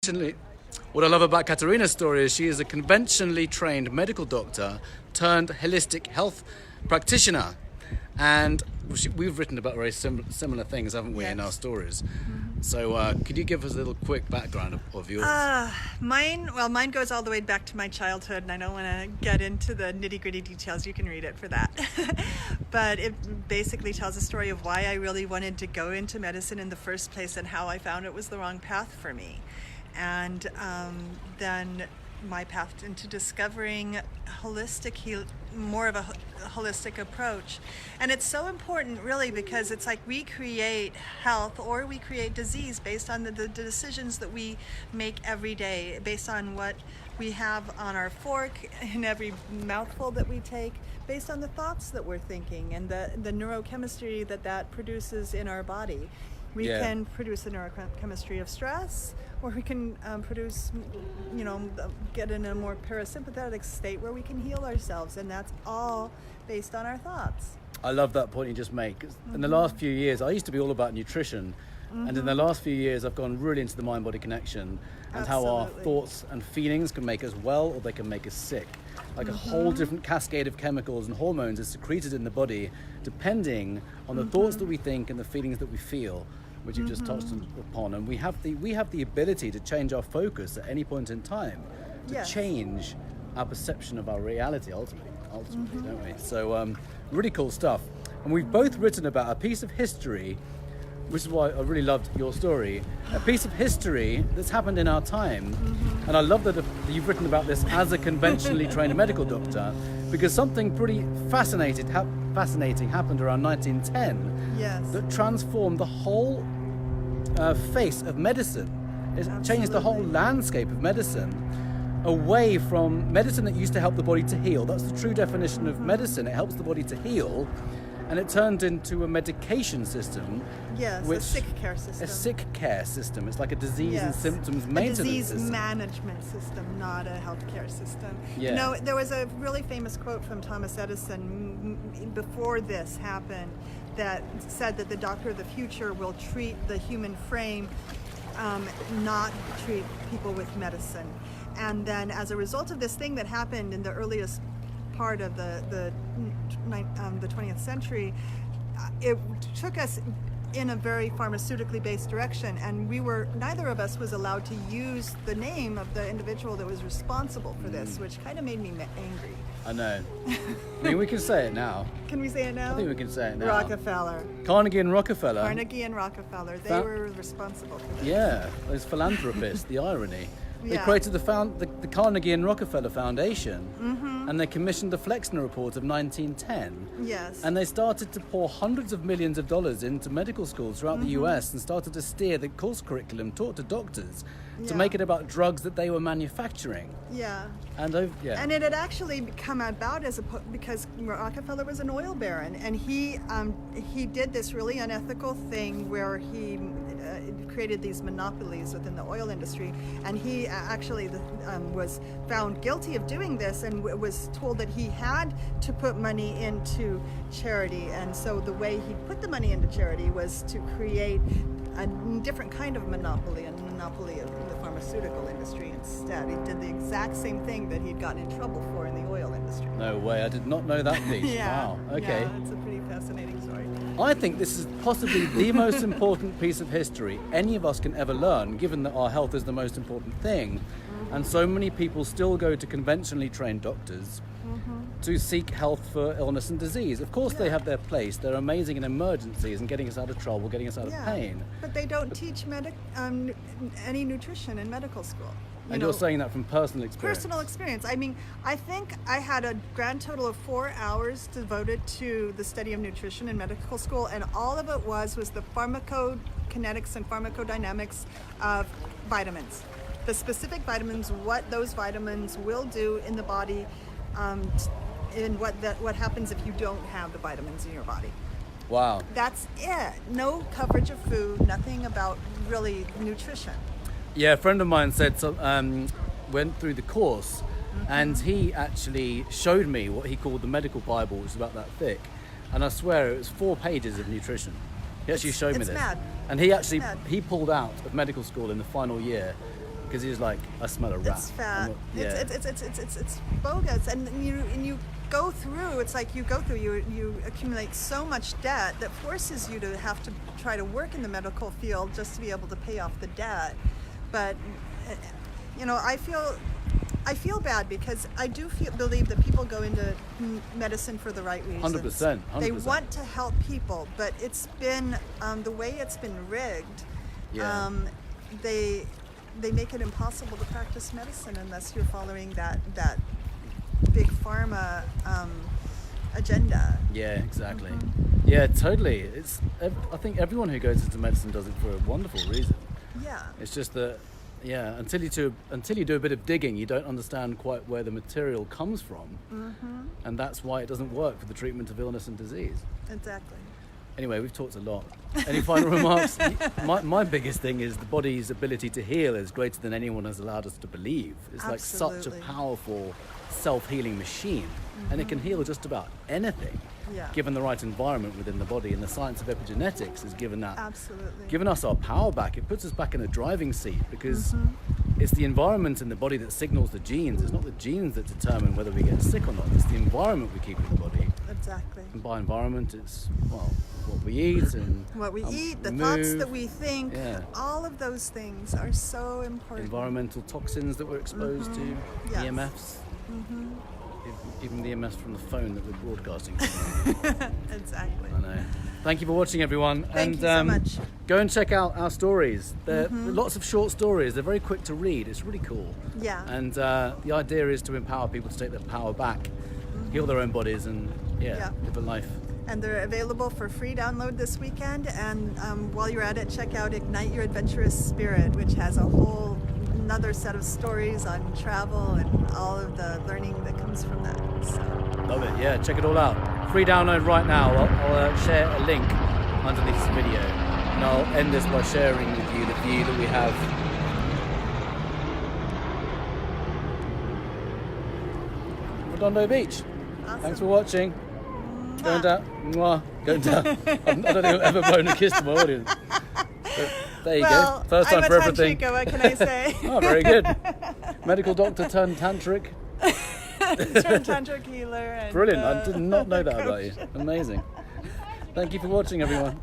Conventionally, what I love about Katerina's story is she is a conventionally trained medical doctor turned holistic health practitioner. And we've written about very similar things, haven't we, in our stories? So could you give us a little quick background of yours? Mine goes all the way back to my childhood, and I don't want to get into the nitty-gritty details. You can read it for that. But it basically tells a story of why I really wanted to go into medicine in the first place and how I found it was the wrong path for me. And then my path into discovering more of a holistic approach. And it's so important, really, because it's like we create health or we create disease based on the decisions that we make every day, based on what we have on our fork in every mouthful that we take, based on the thoughts that we're thinking and the neurochemistry that produces in our body. We can produce the neurochemistry of stress, or we can get in a more parasympathetic state where we can heal ourselves, and that's all based on our thoughts. I love that point you just made. 'Cause in the last few years, I used to be all about nutrition, and in the last few years, I've gone really into the mind-body connection and how our thoughts and feelings can make us well or they can make us sick. Like a whole different cascade of chemicals and hormones is secreted in the body depending on the thoughts that we think and the feelings that we feel, which you've just touched upon. And we have the ability to change our focus at any point in time to change our perception of our reality ultimately, don't we? So really cool stuff. And we've both written about a piece of history, which is why I really loved your story, a piece of history that's happened in our time. And I love that you've written about this as a conventionally trained medical doctor, because something pretty fascinating happened around 1910 that transformed the whole face of medicine. It changed the whole landscape of medicine away from medicine that used to help the body to heal. That's the true definition of medicine. It helps the body to heal. And it turned into a medication system. Yes, a sick care system. A sick care system. It's like a disease and symptoms maintenance system. A disease management system, not a healthcare system. Yeah. You know, there was a really famous quote from Thomas Edison before this happened that said that the doctor of the future will treat the human frame, not treat people with medicine. And then as a result of this thing that happened in the earliest part of the 20th century, it took us in a very pharmaceutically based direction, and neither of us was allowed to use the name of the individual that was responsible for this, which kind of made me angry. I know. I mean, we can say it now. Can we say it now? I think we can say it now. Rockefeller. Carnegie and Rockefeller. They were responsible for this. Yeah, those philanthropists, the irony. They created the Carnegie and Rockefeller Foundation, and they commissioned the Flexner Report of 1910. Yes. And they started to pour hundreds of millions of dollars into medical schools throughout the US and started to steer the course curriculum taught to doctors to make it about drugs that they were manufacturing. Yeah. And it had actually come about because Rockefeller was an oil baron, and he did this really unethical thing where he created these monopolies within the oil industry, and he actually was found guilty of doing this and was told that he had to put money into charity. And so the way he put the money into charity was to create a different kind of monopoly, a monopoly of the pharmaceutical industry instead. He did the exact same thing that he'd gotten in trouble for in the oil industry. No way, I did not know that piece. Wow, okay. Yeah, it's a pretty fascinating story. I think this is possibly the most important piece of history any of us can ever learn, given that our health is the most important thing. And so many people still go to conventionally trained doctors to seek health for illness and disease. Of course, they have their place. They're amazing in emergencies and getting us out of trouble, getting us out of pain. But they don't teach any nutrition in medical school. You're saying that from personal experience? Personal experience. I mean, I think I had a grand total of 4 hours devoted to the study of nutrition in medical school, and all of it was the pharmacokinetics and pharmacodynamics of vitamins. The specific vitamins, what those vitamins will do in the body, and what happens if you don't have the vitamins in your body. Wow. That's it. No coverage of food, nothing about really nutrition. Yeah, a friend of mine went through the course, and he actually showed me what he called the medical Bible, which is about that thick. And I swear it was 4 pages of nutrition. He actually showed me this. Mad. And he pulled out of medical school in the final year because he's like, I smell a rat. It's fat. Yeah. It's bogus, and you go through. It's like you accumulate so much debt that forces you to have to try to work in the medical field just to be able to pay off the debt. But I feel bad because I do believe that people go into medicine for the right reasons. 100%. They want to help people, but it's been the way it's been rigged. Yeah. They make it impossible to practice medicine unless you're following that big pharma agenda. Yeah, exactly. Yeah, totally. I think everyone who goes into medicine does it for a wonderful reason. Yeah. It's just that, yeah, until you do a bit of digging, you don't understand quite where the material comes from, and that's why it doesn't work for the treatment of illness and disease. Exactly. Anyway, we've talked a lot. Any final remarks? My biggest thing is the body's ability to heal is greater than anyone has allowed us to believe. It's like such a powerful self-healing machine, and it can heal just about anything, given the right environment within the body. And the science of epigenetics has given us our power back. It puts us back in a driving seat because it's the environment in the body that signals the genes. It's not the genes that determine whether we get sick or not. It's the environment we keep in the body. Exactly. And by environment, it's what we eat and what we eat, the move. Thoughts that we think. All of those things are so important. Environmental toxins that we're exposed to, EMFs. Even the EMFs from the phone that we're broadcasting from. Exactly. I know. Thank you for watching, everyone. Thank you so much. Go and check out our stories. They're lots of short stories. They're very quick to read. It's really cool. Yeah. And the idea is to empower people to take their power back, heal their own bodies, and live a life. And they're available for free download this weekend. And while you're at it, check out Ignite Your Adventurous Spirit, which has another set of stories on travel and all of the learning that comes from that. So. Love it. Yeah, check it all out. Free download right now. I'll share a link underneath this video, and I'll end this by sharing with you the view that we have. Redondo Beach. Awesome. Thanks for watching. Going down. Mwah. Going down. I don't think I've ever blown a kiss to my audience. But there you go. First time for everything. Tantrika, what can I say? Oh, very good. Medical doctor turned tantric. Turned tantric healer. And, brilliant. I did not know that about you. Amazing. Thank you for watching, everyone.